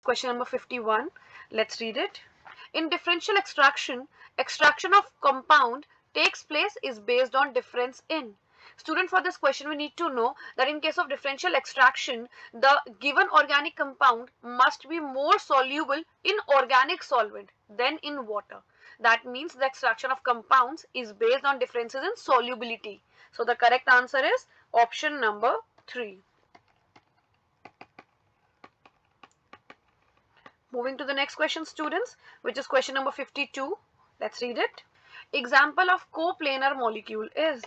Question number 51. Let's read it. In differential extraction, extraction of compound takes place is based on difference in. Student, for this question we need to know that in case of differential extraction, the given organic compound must be more soluble in organic solvent than in water. That means the extraction of compounds is based on differences in solubility. So the correct answer is option number 3. Moving to the next question, students, which is question number 52. Let's read it. Example of coplanar molecule is.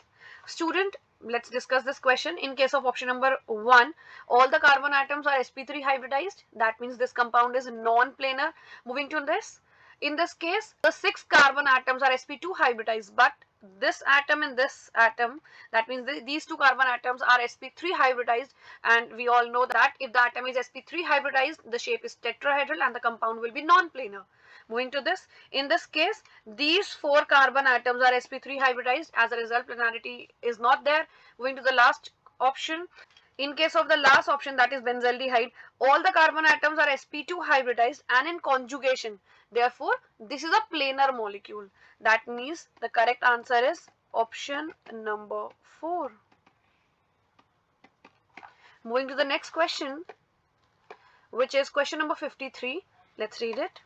Student, let's discuss this question. In case of option number 1, all the carbon atoms are sp3 hybridized. That means this compound is non-planar. Moving to this. In this case, the 6 carbon atoms are sp2 hybridized, but this atom and this atom, that means these two carbon atoms are sp3 hybridized, and we all know that if the atom is sp3 hybridized, the shape is tetrahedral and the compound will be non-planar. Moving to this, in this case, these 4 carbon atoms are sp3 hybridized. As a result, planarity is not there. Moving to the last option. In case of the last option, that is benzaldehyde, all the carbon atoms are sp2 hybridized and in conjugation. Therefore, this is a planar molecule. That means the correct answer is option number 4. Moving to the next question, which is question number 53. Let's read it.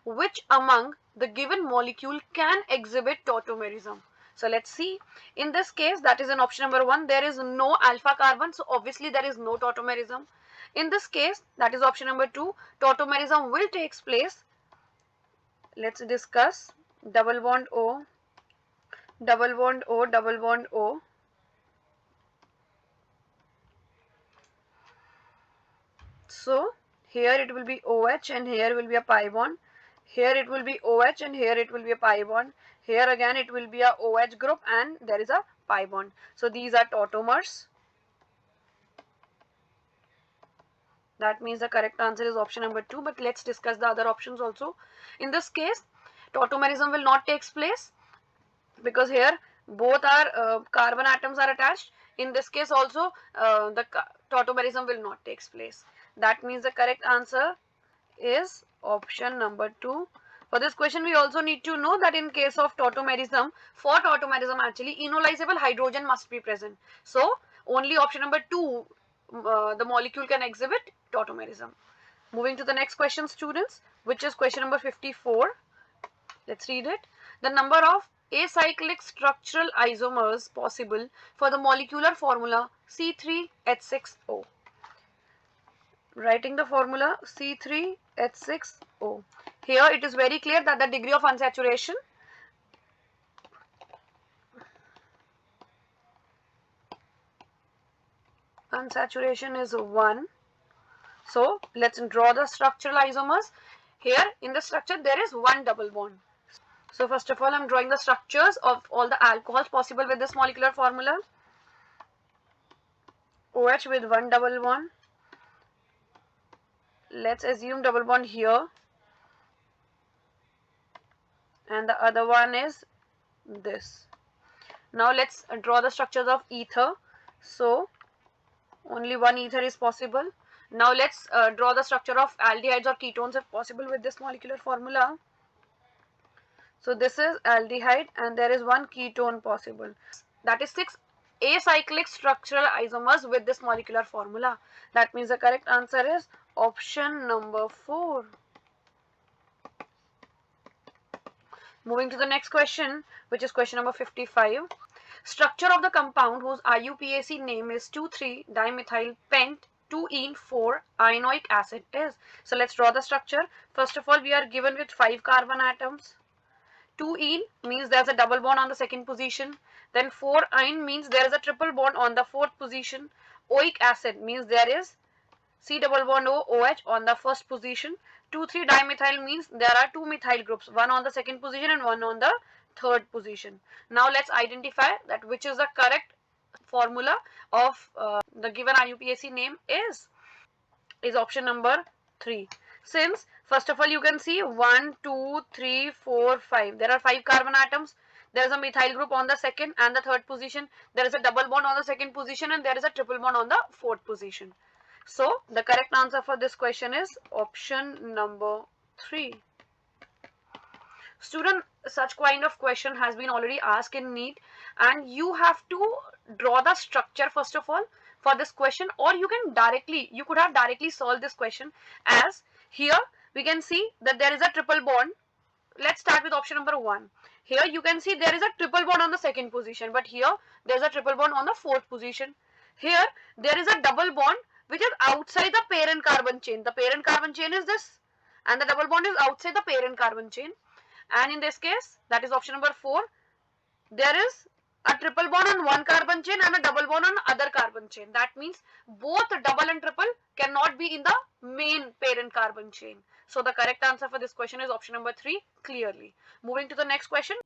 Which among the given molecule can exhibit tautomerism? So let's see. In this case, that is in option number 1, there is no alpha carbon, so obviously there is no tautomerism. In this case, that is option number 2, tautomerism will take place. Let's discuss. Double bond O, double bond O, double bond O. So here it will be OH and here will be a pi bond. Here it will be OH and here it will be a pi bond. Here again it will be a OH group and there is a pi bond. So these are tautomers. That means the correct answer is option number 2, but let's discuss the other options also. In this case, tautomerism will not take place because here both are carbon atoms are attached. In this case also the tautomerism will not take place. That means the correct answer is option number 2. For this question, we also need to know that in case of tautomerism, for tautomerism actually enolizable hydrogen must be present. So only option number 2, the molecule can exhibit tautomerism. Moving to the next question, students, which is question number 54. Let's read it. The number of acyclic structural isomers possible for the molecular formula C3H6O. Writing the formula C3H6O. Here it is very clear that the degree of unsaturation is 1. So let's draw the structural isomers. Here in the structure there is one double bond. So first of all, I'm drawing the structures of all the alcohols possible with this molecular formula. OH with one double bond. Let's assume double bond here. And the other one is this. Now let's draw the structures of ether. So only one ether is possible. Now let's draw the structure of aldehydes or ketones if possible with this molecular formula. So this is aldehyde and there is one ketone possible. That is 6 acyclic structural isomers with this molecular formula. That means the correct answer is option number 4. Moving to the next question, which is question number 55. Structure of the compound whose IUPAC name is 2,3-dimethyl pent 2-ene-4 ianoic acid is. So let's draw the structure. First of all, we are given with 5 carbon atoms. 2-ene means there's a double bond on the second position. Then 4-ine means there is a triple bond on the fourth position. Oic acid means there is C double bond O OH on the first position. 2,3-dimethyl means there are 2 methyl groups, one on the second position and one on the third position. Now let's identify that which is the correct formula of the given IUPAC name is option number 3. Since first of all you can see 1, 2, 3, 4, 5. There are 5 carbon atoms. There is a methyl group on the second and the third position. There is a double bond on the second position and there is a triple bond on the fourth position. So the correct answer for this question is option number 3. Student, such kind of question has been already asked in NEET, and you have to draw the structure first of all for this question, or you could have directly solved this question. As here we can see that there is a triple bond. Let's start with option number 1. Here you can see there is a triple bond on the second position, but here there is a triple bond on the fourth position. Here there is a double bond which is outside the parent carbon chain. The parent carbon chain is this, and the double bond is outside the parent carbon chain. And in this case, that is option number 4, there is a triple bond on one carbon chain and a double bond on other carbon chain. That means both double and triple cannot be in the main parent carbon chain. So the correct answer for this question is option number 3, clearly. Moving to the next question.